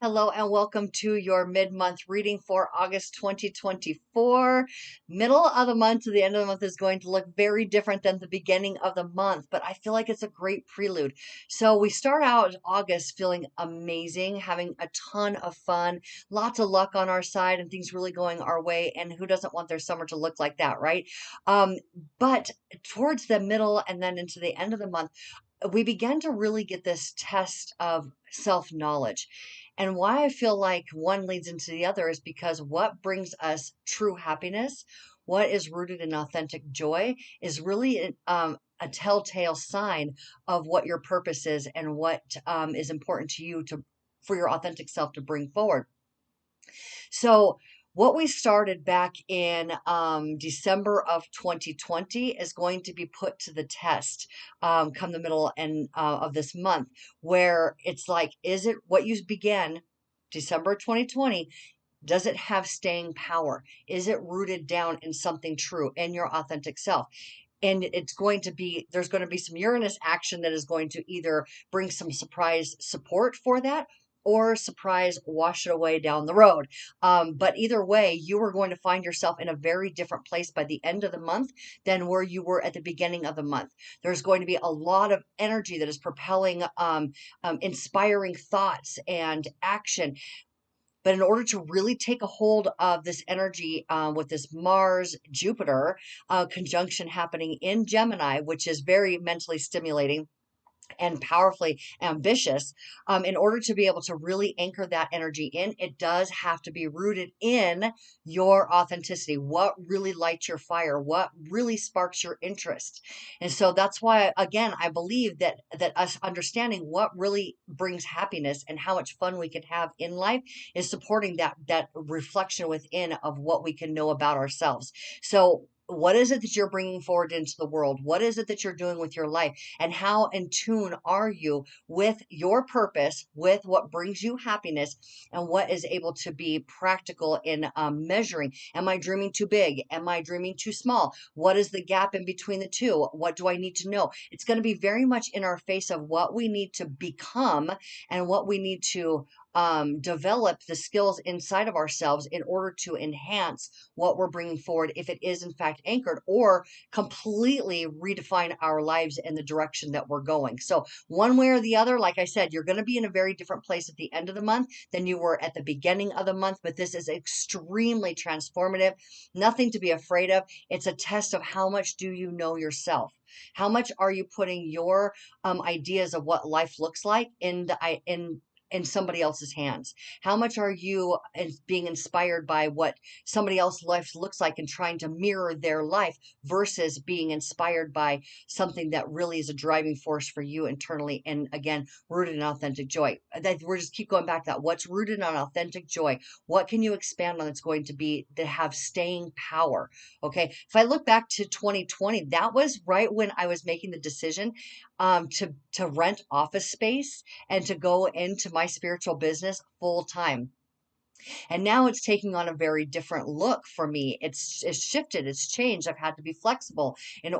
Hello and welcome to your mid-month reading for August 2024. Middle of the month to the end of the month is going to look very different than the beginning of the month, but I feel like it's a great prelude. So we start out August feeling amazing, having a ton of fun, lots of luck on our side and things really going our way. And who doesn't want their summer to look like that, right? Um, but towards the middle and then into the end of the month, we began to really get this test of self-knowledge. And why I feel like one leads into the other is because what brings us true happiness, what is rooted in authentic joy, is really a telltale sign of what your purpose is and what is important to you to for your authentic self to bring forward. So what we started back in December of 2020 is going to be put to the test come the middle and of this month, where it's like, is it what you began December 2020? Does it have staying power? Is it rooted down in something true in your authentic self? And there's going to be some Uranus action that is going to either bring some surprise support for that or surprise wash it away down the road. But either way, you are going to find yourself in a very different place by the end of the month than where you were at the beginning of the month. There's going to be a lot of energy that is propelling inspiring thoughts and action. But in order to really take a hold of this energy with this Mars Jupiter conjunction happening in Gemini, which is very mentally stimulating and powerfully ambitious, in order to be able to really anchor that energy in, it does have to be rooted in your authenticity. What really lights your fire? What really sparks your interest? And so that's why, again, I believe that us understanding what really brings happiness and how much fun we can have in life is supporting that reflection within of what we can know about ourselves. So what is it that you're bringing forward into the world? What is it that you're doing with your life? And how in tune are you with your purpose, with what brings you happiness, and what is able to be practical in measuring? Am I dreaming too big? Am I dreaming too small? What is the gap in between the two? What do I need to know? It's going to be very much in our face of what we need to become and what we need to develop the skills inside of ourselves in order to enhance what we're bringing forward, if it is in fact anchored, or completely redefine our lives in the direction that we're going. So one way or the other, like I said, you're going to be in a very different place at the end of the month than you were at the beginning of the month, but this is extremely transformative, nothing to be afraid of. It's a test of how much do you know yourself. How much are you putting your ideas of what life looks like in somebody else's hands? How much are you being inspired by what somebody else's life looks like and trying to mirror their life versus being inspired by something that really is a driving force for you internally, and again, rooted in authentic joy? We're just keep going back to that. What's rooted in authentic joy? What can you expand on that's going to be that have staying power? Okay, if I look back to 2020, that was right when I was making the decision to rent office space and to go into my spiritual business full time. And now it's taking on a very different look for me. It's shifted, it's changed. I've had to be flexible and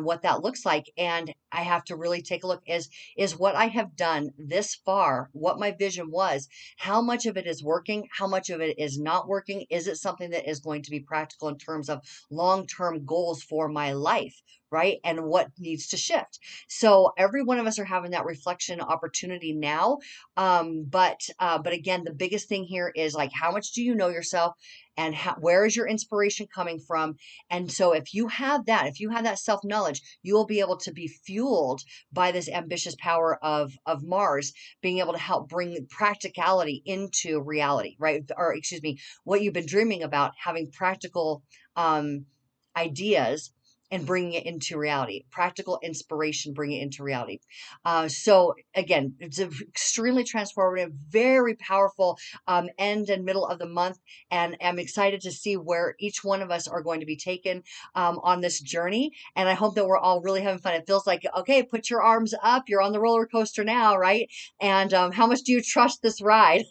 what that looks like. And I have to really take a look, is what I have done this far, what my vision was, how much of it is working, how much of it is not working? Is it something that is going to be practical in terms of long-term goals for my life? Right? And what needs to shift. So every one of us are having that reflection opportunity now. But again, the biggest thing here is like, how much do you know yourself, and where is your inspiration coming from? And so if you have that self-knowledge, you will be able to be fueled by this ambitious power of Mars, being able to help bring practicality into reality, right? Or excuse me, what you've been dreaming about, having practical ideas and bringing it into reality, practical inspiration, bringing it into reality. So again, it's extremely transformative, very powerful end and middle of the month. And I'm excited to see where each one of us are going to be taken on this journey. And I hope that we're all really having fun. It feels like, okay, put your arms up. You're on the roller coaster now, right? And how much do you trust this ride?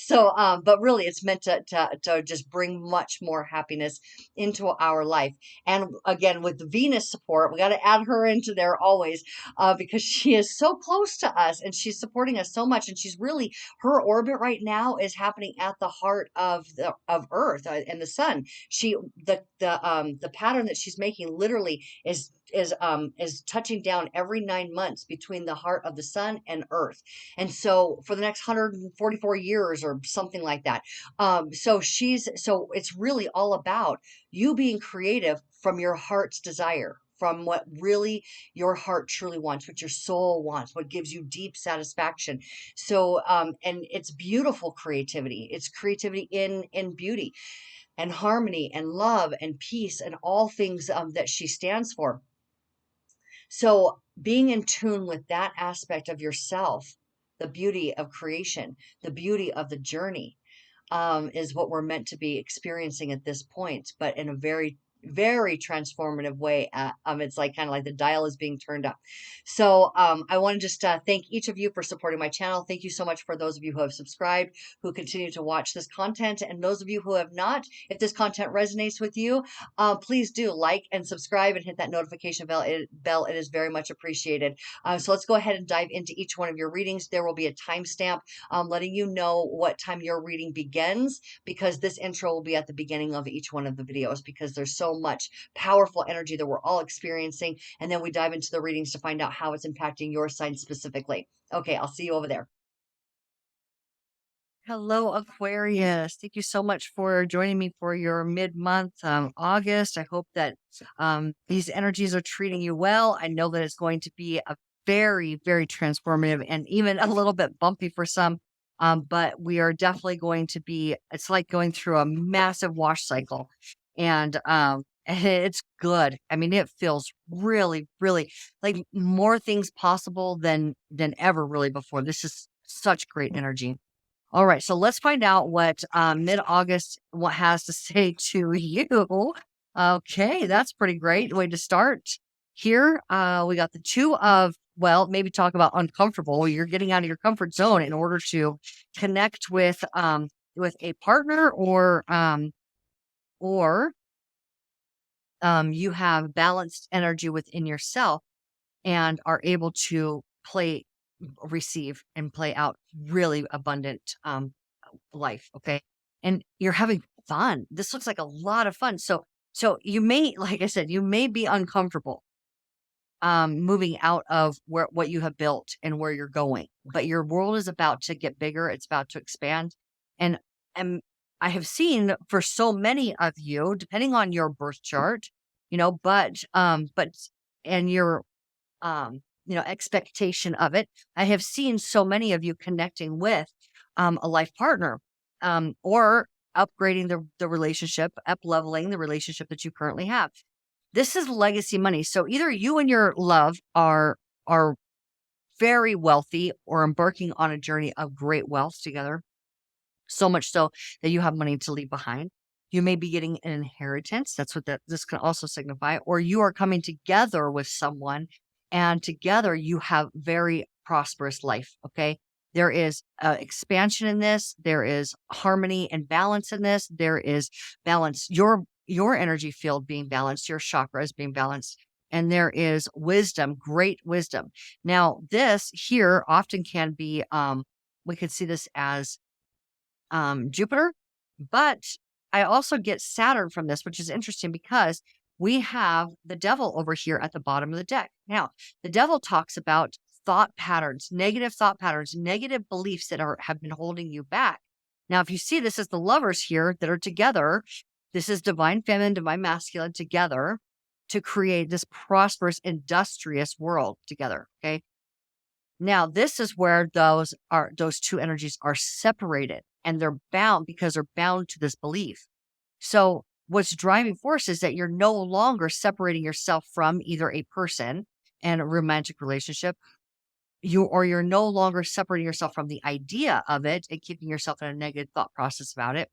So, but really, it's meant to just bring much more happiness into our life. And again, with the Venus support, we got to add her into there always, because she is so close to us and she's supporting us so much. And she's really, her orbit right now is happening at the heart of the of Earth, and the sun. She the pattern that she's making literally is touching down every 9 months between the heart of the sun and Earth. And so for the next 144 years or something like that. So it's really all about you being creative from your heart's desire, from what really your heart truly wants, what your soul wants, what gives you deep satisfaction. So, and it's beautiful creativity. It's creativity in beauty and harmony and love and peace and all things that she stands for. So being in tune with that aspect of yourself, the beauty of creation, the beauty of the journey, is what we're meant to be experiencing at this point, but in a very, very transformative way. It's like kind of like the dial is being turned up. So I want to just thank each of you for supporting my channel. Thank you so much for those of you who have subscribed, who continue to watch this content, and those of you who have not. If this content resonates with you, please do like and subscribe and hit that notification bell. It is very much appreciated. So let's go ahead and dive into each one of your readings. There will be a timestamp letting you know what time your reading begins, because this intro will be at the beginning of each one of the videos, because there's so much powerful energy that we're all experiencing. And then we dive into the readings to find out how it's impacting your sign specifically. Okay, I'll see you over there. Hello, Aquarius. Thank you so much for joining me for your mid-month August. I hope that these energies are treating you well. I know that it's going to be a very, very transformative and even a little bit bumpy for some. But we are definitely going to be, it's like going through a massive wash cycle. And it's good. I mean, it feels really, really like more things possible than ever really before. This is such great energy. All right, so let's find out what mid-August what has to say to you. Okay, that's pretty great way to start. Here, we got the two of, well, maybe talk about uncomfortable. You're getting out of your comfort zone in order to connect with a partner, or you have balanced energy within yourself and are able to receive and play out really abundant life. Okay. And you're having fun. This looks like a lot of fun. So you may, like I said, you may be uncomfortable moving out of what you have built and where you're going, but your world is about to get bigger. It's about to expand. And and I have seen for so many of you, depending on your birth chart, but and your expectation of it. I have seen so many of you connecting with a life partner, or upgrading the relationship, up leveling the relationship that you currently have. This is legacy money. So either you and your love are very wealthy or embarking on a journey of great wealth together, so much so that you have money to leave behind. You may be getting an inheritance. That's what this can also signify. Or you are coming together with someone, and together you have very prosperous life. Okay. There is expansion in this. There is harmony and balance in this. There is balance. Your energy field being balanced, your chakras being balanced, and there is wisdom, great wisdom. Now, this here often can be, we could see this as Jupiter, but I also get Saturn from this, which is interesting because we have the devil over here at the bottom of the deck. Now, the devil talks about thought patterns, negative beliefs that have been holding you back. Now, if you see this as the lovers here that are together, this is divine feminine, divine masculine together to create this prosperous, industrious world together. Okay. Now, this is where those two energies are separated, and they're bound because they're bound to this belief. So what's driving force is that you're no longer separating yourself from either a person and a romantic relationship, you're no longer separating yourself from the idea of it and keeping yourself in a negative thought process about it,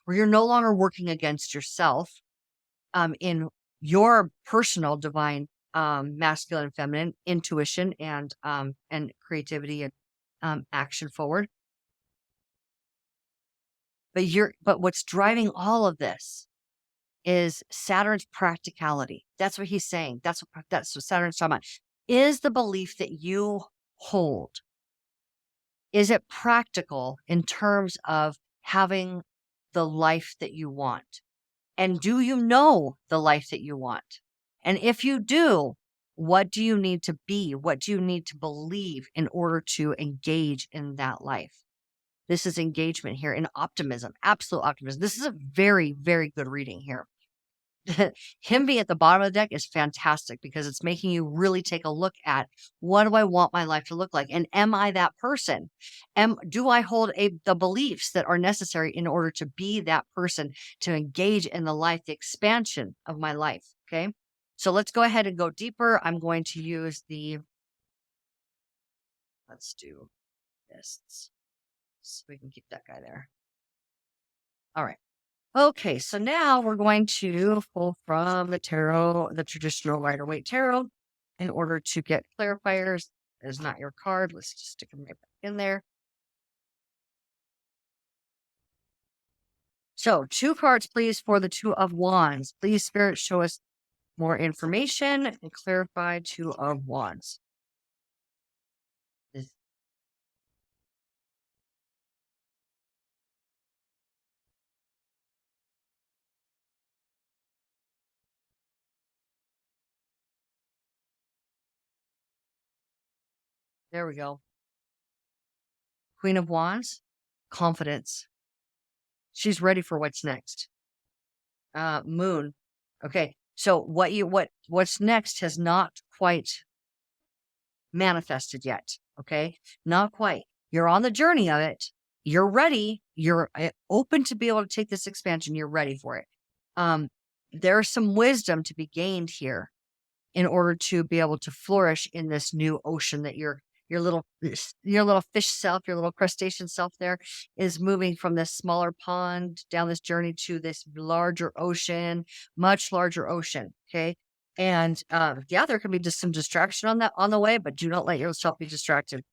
or you're no longer working against yourself in your personal divine masculine and feminine intuition and creativity and action forward. But what's driving all of this is Saturn's practicality. That's what he's saying. That's what Saturn's talking about. Is the belief that you hold, is it practical in terms of having the life that you want? And do you know the life that you want? And if you do, what do you need to be? What do you need to believe in order to engage in that life? This is engagement here in optimism, absolute optimism. This is a very, very good reading here. Him being at the bottom of the deck is fantastic because it's making you really take a look at, what do I want my life to look like? And am I that person? Do I hold the beliefs that are necessary in order to be that person, to engage in the life, the expansion of my life? Okay. So let's go ahead and go deeper. I'm going to use let's do this so we can keep that guy there. All right. Okay, so now we're going to pull from the tarot, the traditional Rider-Waite tarot, in order to get clarifiers. Is not your card. Let's just stick them right back in there. So 2 cards, please, for the Two of Wands. Please, Spirit, show us more information and clarify Two of Wands. There we go. Queen of Wands, confidence. She's ready for what's next. Moon. Okay, so what's next has not quite manifested yet. Okay, not quite. You're on the journey of it. You're ready. You're open to be able to take this expansion. You're ready for it. There's some wisdom to be gained here in order to be able to flourish in this new ocean that your little fish self, your little crustacean self there is moving from this smaller pond down this journey to this larger ocean, much larger ocean. Okay. And yeah, there can be just some distraction on the way, but do not let yourself be distracted.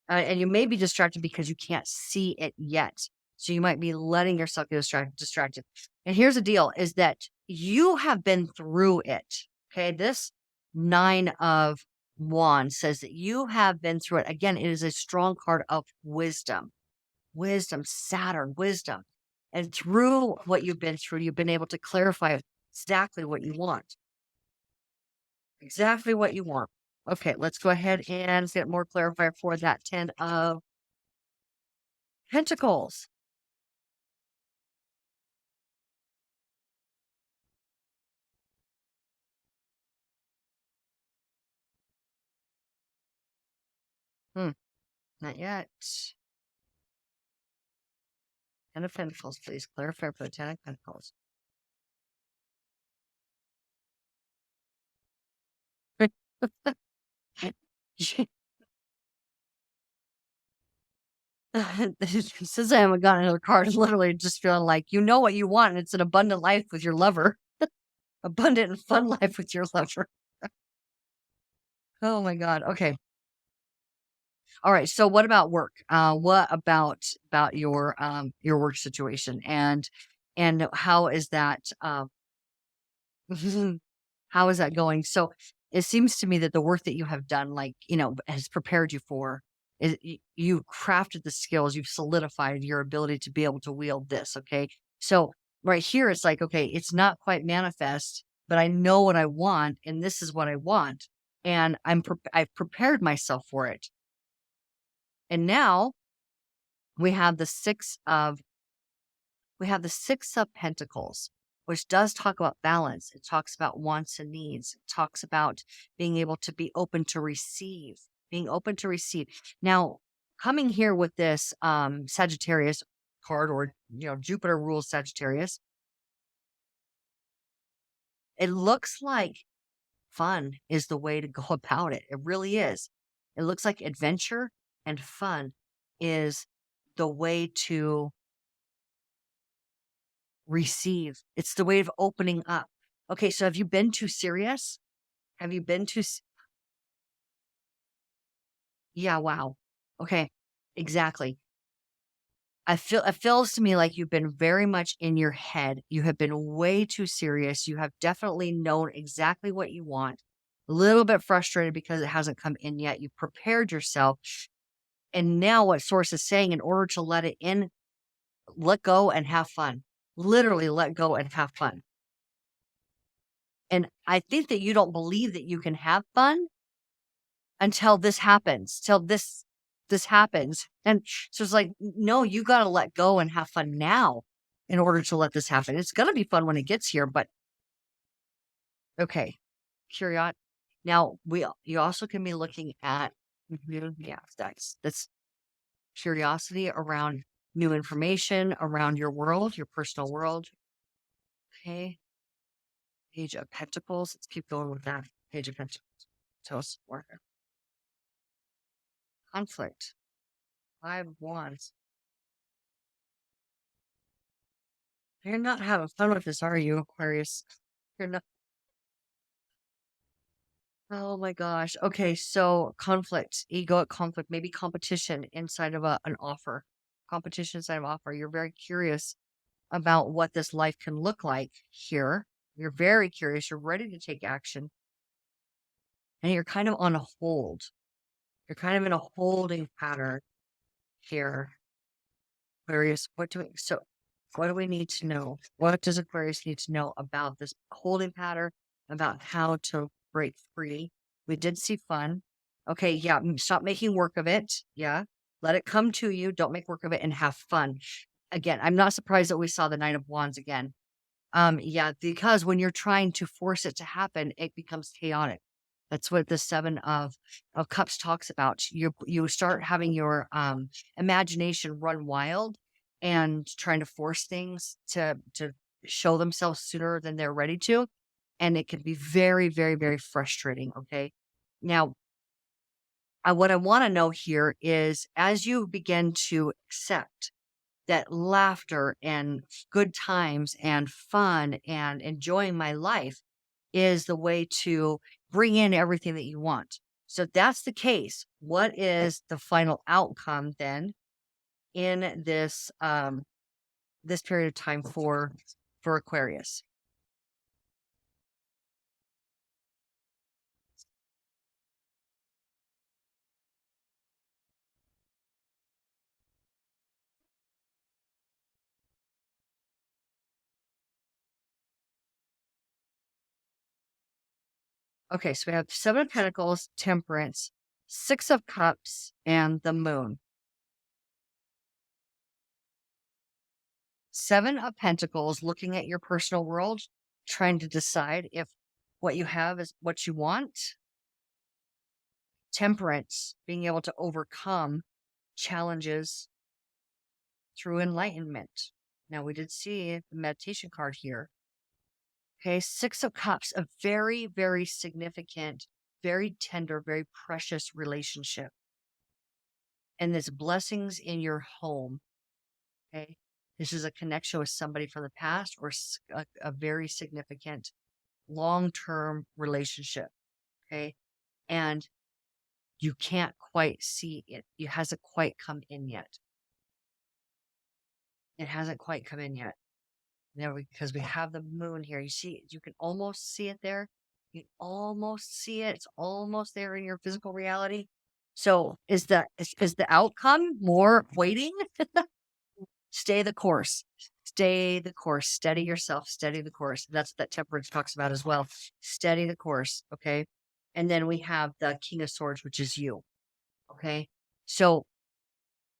And you may be distracted because you can't see it yet. So you might be letting yourself get distracted. And here's the deal is that you have been through it. Okay. This 9 of Wands says that you have been through it. Again, it is a strong card of wisdom, Saturn, wisdom. And through what you've been through, you've been able to clarify exactly what you want. Exactly what you want. Okay, let's go ahead and get more clarifier for that 10 of Pentacles. Not yet. 10 of Pentacles, please. Clarify for the 10 of Pentacles. Since I haven't gotten another card, literally just feeling like you know what you want, and it's an abundant life with your lover. Abundant and fun life with your lover. Oh my God. Okay. All right. So what about work? What about your work situation and how is that how is that going? So it seems to me that the work that you have done, like, has prepared you for is you crafted the skills, you've solidified your ability to be able to wield this. Okay. So right here, it's like, okay, it's not quite manifest, but I know what I want, and this is what I want. And I've prepared myself for it. And now we have the six of Pentacles, which does talk about balance. It talks about wants and needs. It talks about being able to be open to receive, being open to receive. Now, coming here with this Sagittarius card, or Jupiter rules Sagittarius, it looks like fun is the way to go about it. It really is. It looks like adventure and fun is the way to receive. It's the way of opening up. Okay, so have you been too serious? Have you been too Yeah, wow. Okay. Exactly. it feels to me like you've been very much in your head. You have been way too serious. You have definitely known exactly what you want. A little bit frustrated because it hasn't come in yet. You prepared yourself. And now what source is saying, in order to let it in, let go and have fun. Literally let go and have fun. And I think that you don't believe that you can have fun until this happens, till this happens. And so it's like, no, you got to let go and have fun now in order to let this happen. It's going to be fun when it gets here, but okay. Curiosity. Now, you also can be looking at, yeah, that's curiosity around new information around your world, your personal world. Okay. Page of Pentacles. Let's keep going with that. Page of Pentacles. Tell us more. Conflict. 5 of Wands. You're not having fun with this, are you, Aquarius? You're not. Oh my gosh. Okay, so conflict, egoic conflict, maybe competition inside of an offer. Competition inside of offer. You're very curious about what this life can look like here. You're very curious. You're ready to take action. And you're kind of on a hold. You're kind of in a holding pattern here. Aquarius, what do we need to know? What does Aquarius need to know about this holding pattern, about how to break free? We did see fun. Okay, yeah, stop making work of it. Yeah, let it come to you. Don't make work of it and have fun. Again, I'm not surprised that we saw the Knight of Wands again. Yeah, because when you're trying to force it to happen, it becomes chaotic. That's what the Seven of Cups talks about. You start having your imagination run wild and trying to force things to show themselves sooner than they're ready to, and it can be very, very, very frustrating. Okay, now what I want to know here is, as you begin to accept that laughter and good times and fun and enjoying my life is the way to bring in everything that you want. So if that's the case, what is the final outcome then in this period of time for Aquarius? Okay, so we have Seven of Pentacles, Temperance, Six of Cups, and the Moon. Seven of Pentacles, looking at your personal world, trying to decide if what you have is what you want. Temperance, being able to overcome challenges through enlightenment. Now, we did see the meditation card here. Okay, Six of Cups, a very, very significant, very tender, very precious relationship. And there's blessings in your home. Okay, this is a connection with somebody from the past, or a very significant long-term relationship. Okay, and you can't quite see it. It hasn't quite come in yet. It hasn't quite come in yet. There, because we have the moon here. You see, you can almost see it there. You can almost see it. It's almost there in your physical reality. So is the outcome more waiting? Stay the course. Stay the course. Steady yourself. Steady the course. That's what that temperance talks about as well. Steady the course. Okay. And then we have the King of Swords, which is you. Okay. So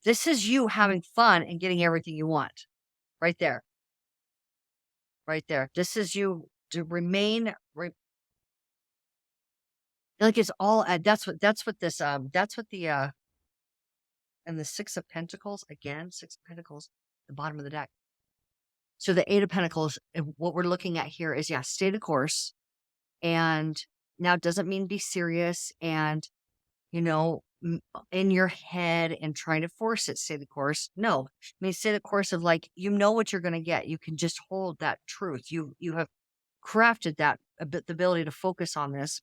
this is you having fun and getting everything you want. Right there. Right there. This is you to remain like it's all that's what this that's what the and the Six of Pentacles, again, Six of Pentacles, the bottom of the deck. So the Eight of Pentacles, and what we're looking at here is, yeah, stay the course. And now it doesn't mean be serious and, you know, in your head and trying to force it, stay the course. No, I mean, stay the course of, like, you know what you're going to get. You can just hold that truth. You have crafted that the ability to focus on this,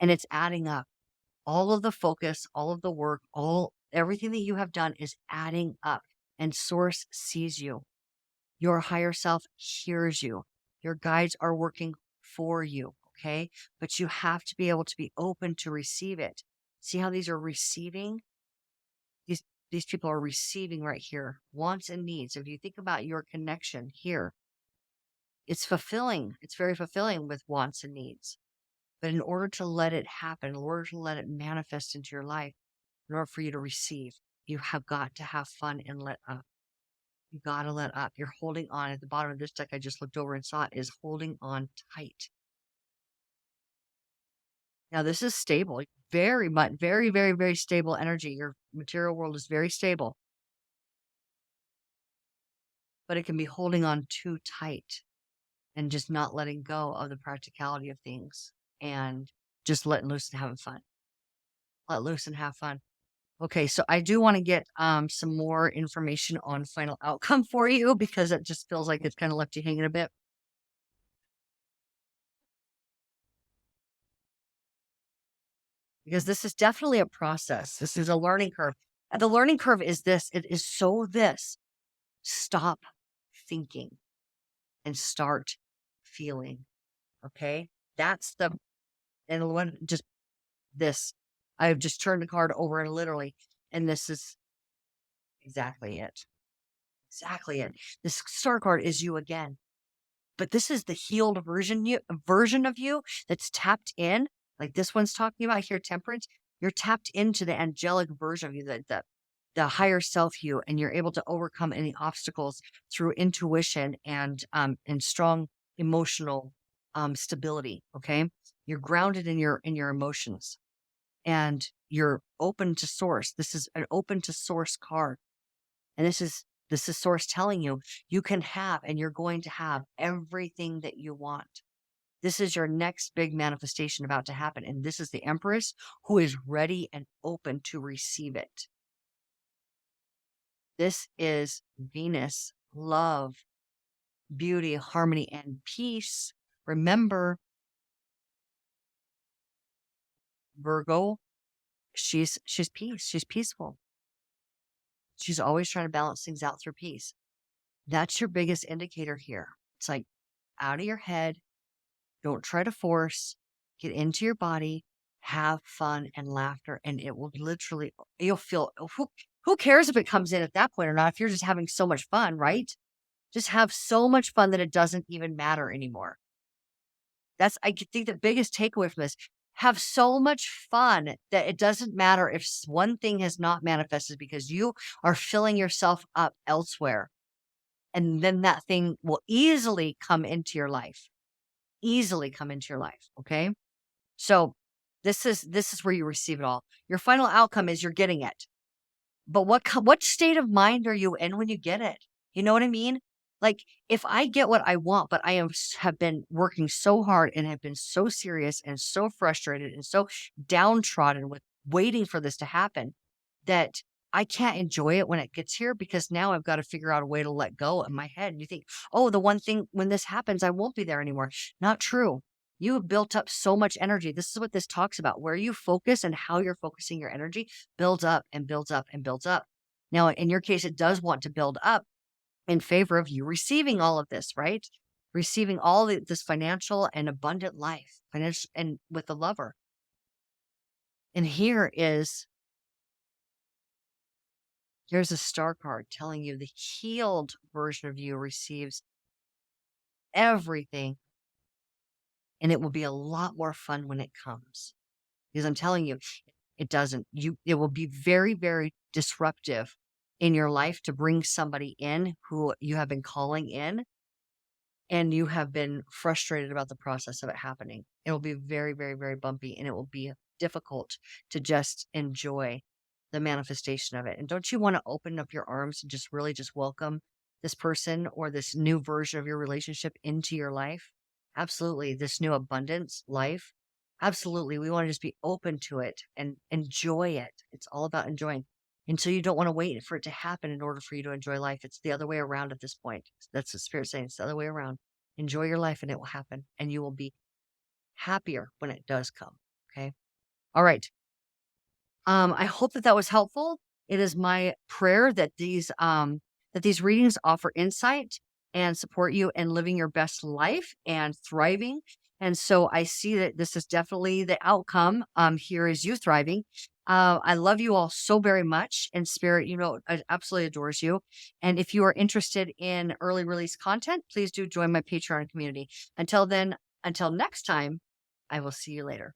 and it's adding up. All of the focus, all of the work, everything that you have done is adding up. and source sees you. Your higher self hears you. Your guides are working for you. Okay. But you have to be able to be open to receive it. See how these are receiving? These, these people are receiving right here, wants and needs. If you think about your connection here, it's fulfilling. It's very fulfilling with wants and needs. But in order to let it happen, in order to let it manifest into your life, in order for you to receive, you have got to have fun and let up. You got to let up. You're holding on at the bottom of this deck. I just looked over and saw it is holding on tight. Now, this is stable, very much, very, very, very stable energy. Your material world is very stable, but it can be holding on too tight and just not letting go of the practicality of things and just letting loose and having fun. Let loose and have fun. Okay, so I do want to get some more information on final outcome for you because it just feels like it's kind of left you hanging a bit. Because this is definitely a process. This is a learning curve. And the learning curve is this. It is so this. Stop thinking and start feeling. Okay? That's the, and when just this, I've just turned the card over and literally, and this is exactly it. Exactly it. This star card is you again. But this is the healed version of you that's tapped in. Like this one's talking about here, temperance. You're tapped into the angelic version of you, the higher self you, and you're able to overcome any obstacles through intuition and strong emotional stability. Okay. You're grounded in your emotions and you're open to source. This is an open to source card. And this is source telling you you can have and you're going to have everything that you want. This is your next big manifestation about to happen. And this is the Empress who is ready and open to receive it. This is Venus, love, beauty, harmony, and peace. Remember, Virgo, she's peace. She's peaceful. She's always trying to balance things out through peace. That's your biggest indicator here. It's like out of your head. Don't try to force, get into your body, have fun and laughter, and it will literally, you'll feel, who cares if it comes in at that point or not, if you're just having so much fun, right? Just have so much fun that it doesn't even matter anymore. I think the biggest takeaway from this, have so much fun that it doesn't matter if one thing has not manifested because you are filling yourself up elsewhere. And then that thing will easily come into your life. Okay. So this is where you receive it all. Your final outcome is you're getting it. But what state of mind are you in when you get it? You know what I mean? Like if I get what I want, but have been working so hard and have been so serious and so frustrated and so downtrodden with waiting for this to happen that I can't enjoy it when it gets here because now I've got to figure out a way to let go in my head. And you think, oh, the one thing when this happens, I won't be there anymore. Not true. You have built up so much energy. This is what this talks about. Where you focus and how you're focusing your energy builds up and builds up and builds up. Now, in your case, it does want to build up in favor of you receiving all of this, right? Receiving all this financial and abundant life, financial and with the lover. And here's a star card telling you the healed version of you receives everything. And it will be a lot more fun when it comes. Because I'm telling you, it doesn't. It will be very, very disruptive in your life to bring somebody in who you have been calling in and you have been frustrated about the process of it happening. It will be very, very, very bumpy and it will be difficult to just enjoy the manifestation of it. And don't you want to open up your arms and just really just welcome this person or this new version of your relationship into your life? Absolutely. This new abundance life. Absolutely. We want to just be open to it and enjoy it. It's all about enjoying. And so you don't want to wait for it to happen in order for you to enjoy life. It's the other way around at this point. That's the spirit saying it's the other way around. Enjoy your life and it will happen. And you will be happier when it does come. Okay. All right. I hope that was helpful. It is my prayer that these that these readings offer insight and support you in living your best life and thriving. And so I see that this is definitely the outcome. Here is you thriving. I love you all so very much. And Spirit, absolutely adores you. And if you are interested in early release content, please do join my Patreon community. Until then, until next time, I will see you later.